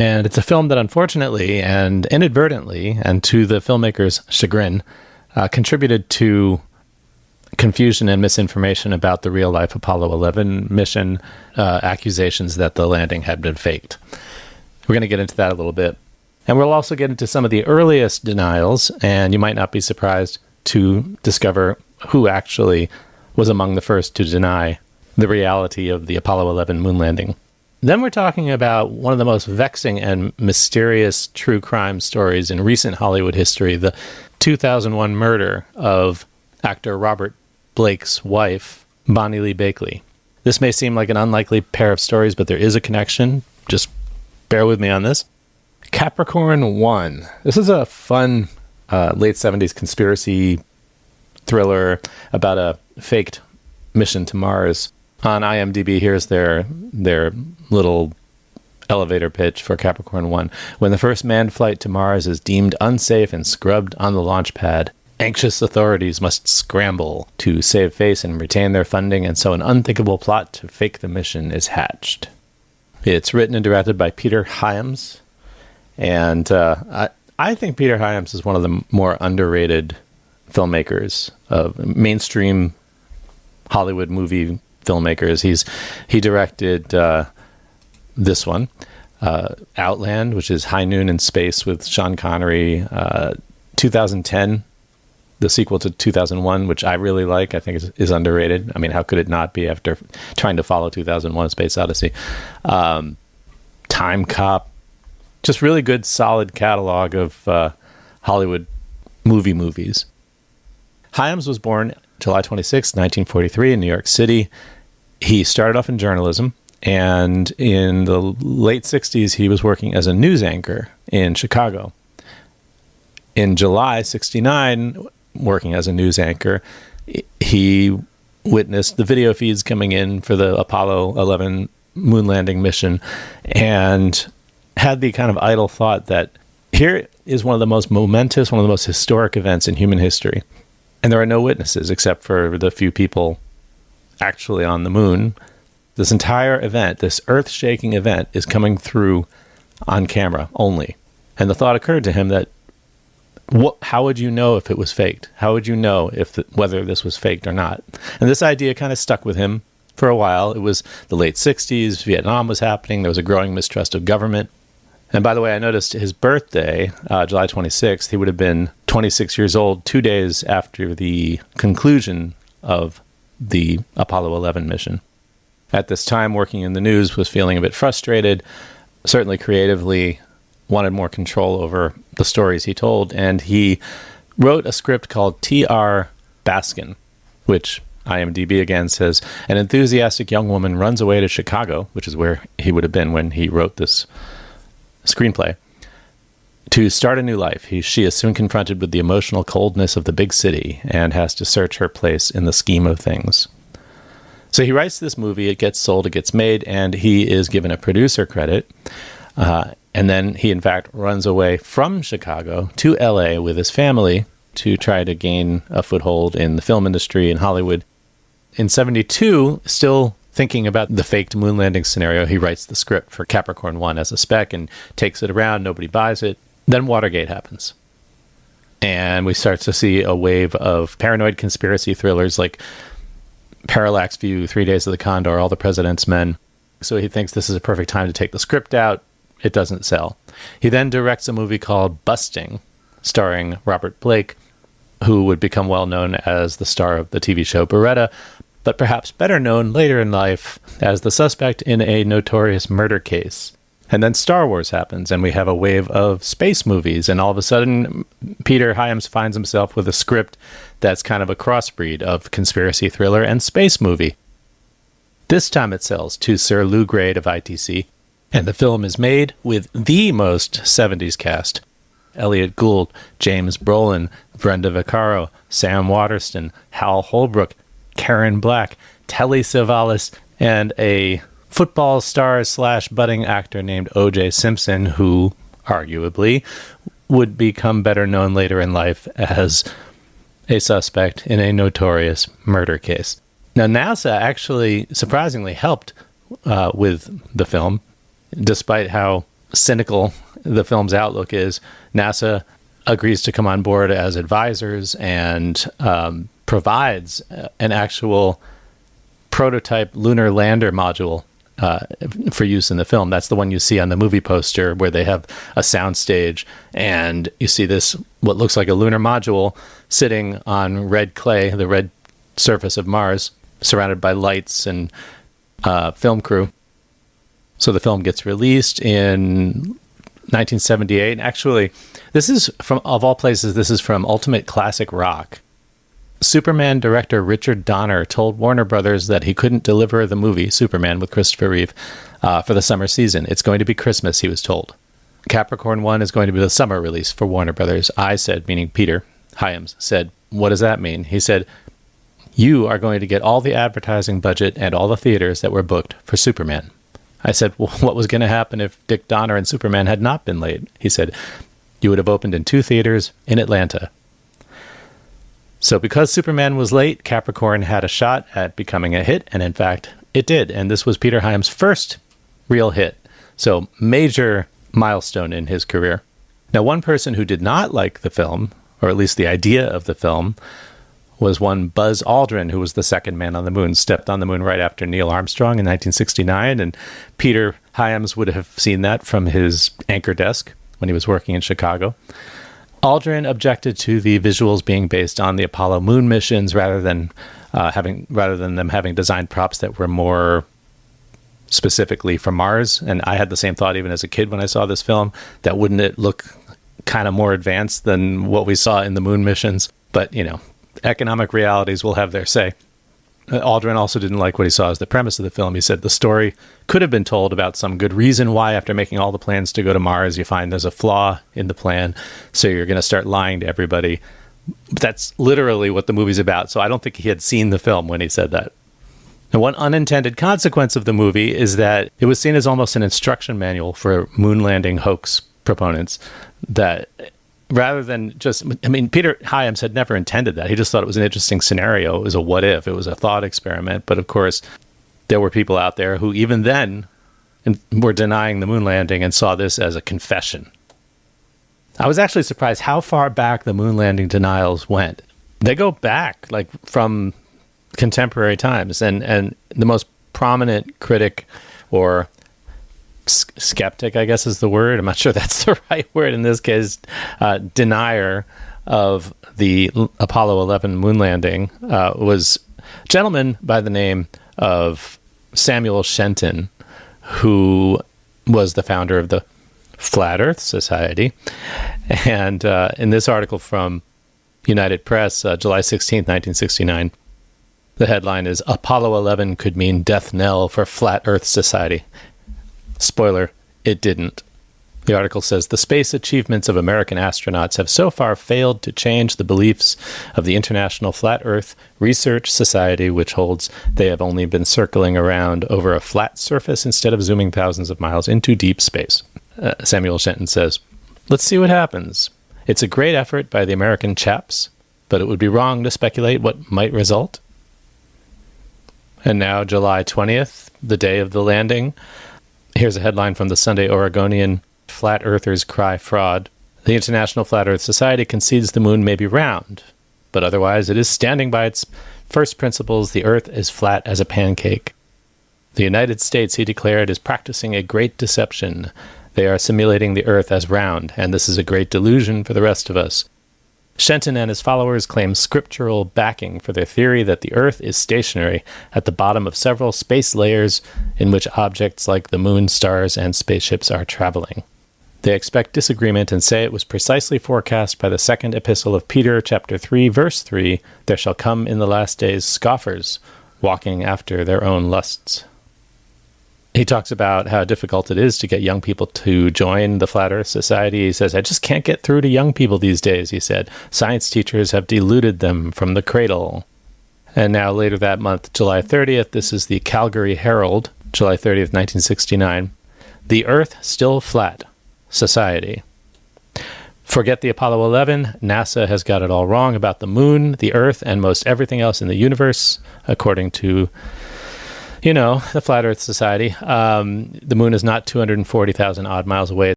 And it's a film that unfortunately and inadvertently, and to the filmmaker's chagrin, contributed to confusion and misinformation about the real-life Apollo 11 mission, accusations that the landing had been faked. We're going to get into that a little bit. And we'll also get into some of the earliest denials, and you might not be surprised to discover who actually was among the first to deny the reality of the Apollo 11 moon landing. Then we're talking about one of the most vexing and mysterious true crime stories in recent Hollywood history, the 2001 murder of actor Robert Blake's wife, Bonny Lee Bakley. This may seem like an unlikely pair of stories, but there is a connection. Just bear with me on this. Capricorn One. This is a fun late 70s conspiracy thriller about a faked mission to Mars. On IMDb, here's their little elevator pitch for Capricorn One. When the first manned flight to Mars is deemed unsafe and scrubbed on the launch pad, anxious authorities must scramble to save face and retain their funding, and so an unthinkable plot to fake the mission is hatched. It's written and directed by Peter Hyams, and I think Peter Hyams is one of the more underrated filmmakers of mainstream Hollywood movie filmmakers. He directed this one, Outland, which is High Noon in Space with Sean Connery, 2010, the sequel to 2001, which I really like. I think is underrated. I mean, how could it not be after trying to follow 2001: A Space Odyssey? Timecop, just really good, solid catalog of Hollywood movies. Hyams was born July 26, 1943 in New York City. He started off in journalism, and in the late 60s, he was working as a news anchor in Chicago. In July 69, working as a news anchor, he witnessed the video feeds coming in for the Apollo 11 moon landing mission and had the kind of idle thought that here is one of the most momentous, one of the most historic events in human history. And there are no witnesses except for the few people actually on the moon. This entire event, this earth-shaking event, is coming through on camera only. And the thought occurred to him that how would you know if it was faked? How would you know whether this was faked or not? And this idea kind of stuck with him for a while. It was the late 60s. Vietnam was happening. There was a growing mistrust of government. And by the way, I noticed his birthday, July 26th, he would have been 26 years old, 2 days after the conclusion of the Apollo 11 mission. At this time, working in the news, was feeling a bit frustrated, certainly creatively, wanted more control over the stories he told, and he wrote a script called T.R. Baskin, which IMDb again says, an enthusiastic young woman runs away to Chicago, which is where he would have been when he wrote this screenplay, to start a new life. She is soon confronted with the emotional coldness of the big city and has to search her place in the scheme of things. So he writes this movie, it gets sold, it gets made, and he is given a producer credit. And then he, in fact, runs away from Chicago to LA with his family to try to gain a foothold in the film industry in Hollywood. In 1972, still thinking about the faked moon landing scenario, he writes the script for Capricorn One as a spec and takes it around. Nobody buys it. Then Watergate happens. And we start to see a wave of paranoid conspiracy thrillers like Parallax View, 3 Days of the Condor, All the President's Men. So he thinks this is a perfect time to take the script out. It doesn't sell. He then directs a movie called Busting, starring Robert Blake, who would become well known as the star of the TV show Baretta, but perhaps better known later in life as the suspect in a notorious murder case. And then Star Wars happens, and we have a wave of space movies, and all of a sudden, Peter Hyams finds himself with a script that's kind of a crossbreed of conspiracy thriller and space movie. This time it sells to Sir Lou Grade of ITC, and the film is made with the most 70s cast. Elliot Gould, James Brolin, Brenda Vaccaro, Sam Waterston, Hal Holbrook, Karen Black, Telly Savalas, and a football star / budding actor named O.J. Simpson, who arguably would become better known later in life as a suspect in a notorious murder case. Now, NASA actually surprisingly helped with the film, despite how cynical the film's outlook is, NASA agrees to come on board as advisors and provides an actual prototype lunar lander module for use in the film. That's the one you see on the movie poster where they have a soundstage and you see this, what looks like a lunar module sitting on red clay, the red surface of Mars, surrounded by lights and film crew. So the film gets released in 1978. Actually, this is from, of all places, this is from Ultimate Classic Rock. Superman director Richard Donner told Warner Brothers that he couldn't deliver the movie Superman with Christopher Reeve for the summer season. It's going to be Christmas, he was told. Capricorn One is going to be the summer release for Warner Brothers. I said, meaning Peter Hyams, said, what does that mean? He said, you are going to get all the advertising budget and all the theaters that were booked for Superman. I said, well, what was going to happen if Dick Donner and Superman had not been late? He said, you would have opened in 2 theaters in Atlanta. So because Superman was late, Capricorn had a shot at becoming a hit, and in fact, it did. And this was Peter Hyams' first real hit. So major milestone in his career. Now, one person who did not like the film, or at least the idea of the film, was one Buzz Aldrin, who was the second man on the moon, stepped on the moon right after Neil Armstrong in 1969. And Peter Hyams would have seen that from his anchor desk when he was working in Chicago. Aldrin objected to the visuals being based on the Apollo moon missions rather than them having designed props that were more specifically for Mars. And I had the same thought even as a kid when I saw this film, that wouldn't it look kind of more advanced than what we saw in the moon missions? But, you know, economic realities will have their say. Aldrin also didn't like what he saw as the premise of the film. He said the story could have been told about some good reason why, after making all the plans to go to Mars, you find there's a flaw in the plan, so you're going to start lying to everybody. That's literally what the movie's about, so I don't think he had seen the film when he said that. And one unintended consequence of the movie is that it was seen as almost an instruction manual for moon landing hoax proponents, that rather than just, I mean, Peter Hyams had never intended that. He just thought it was an interesting scenario. It was a what if. It was a thought experiment. But of course, there were people out there who even then were denying the moon landing and saw this as a confession. I was actually surprised how far back the moon landing denials went. They go back, like, from contemporary times. And the most prominent critic, or skeptic, I guess is the word, I'm not sure that's the right word in this case, denier of the Apollo 11 moon landing, was a gentleman by the name of Samuel Shenton, who was the founder of the Flat Earth Society. And in this article from United Press, July 16th, 1969, the headline is, Apollo 11 could mean death knell for Flat Earth Society. Spoiler, it didn't. The article says, the space achievements of American astronauts have so far failed to change the beliefs of the International Flat Earth Research Society, which holds they have only been circling around over a flat surface instead of zooming thousands of miles into deep space. Samuel Shenton says, let's see what happens. It's a great effort by the American chaps, but it would be wrong to speculate what might result. And now, July 20th, the day of the landing, here's a headline from the Sunday Oregonian, Flat Earthers Cry Fraud. The International Flat Earth Society concedes the moon may be round, but otherwise it is standing by its first principles, the Earth is flat as a pancake. The United States, he declared, is practicing a great deception. They are simulating the Earth as round, and this is a great delusion for the rest of us. Shenton and his followers claim scriptural backing for their theory that the Earth is stationary at the bottom of several space layers in which objects like the moon, stars, and spaceships are traveling. They expect disagreement and say it was precisely forecast by the second epistle of Peter, chapter 3, verse 3, there shall come in the last days scoffers, walking after their own lusts. He talks about how difficult it is to get young people to join the Flat Earth Society. He says, I just can't get through to young people these days, he said. Science teachers have deluded them from the cradle. And now later that month, July 30th, this is the Calgary Herald, July 30th, 1969. The Earth Still Flat Society. Forget the Apollo 11. NASA has got it all wrong about the moon, the Earth, and most everything else in the universe, according to You know, the Flat Earth Society. The moon is not 240,000 odd miles away.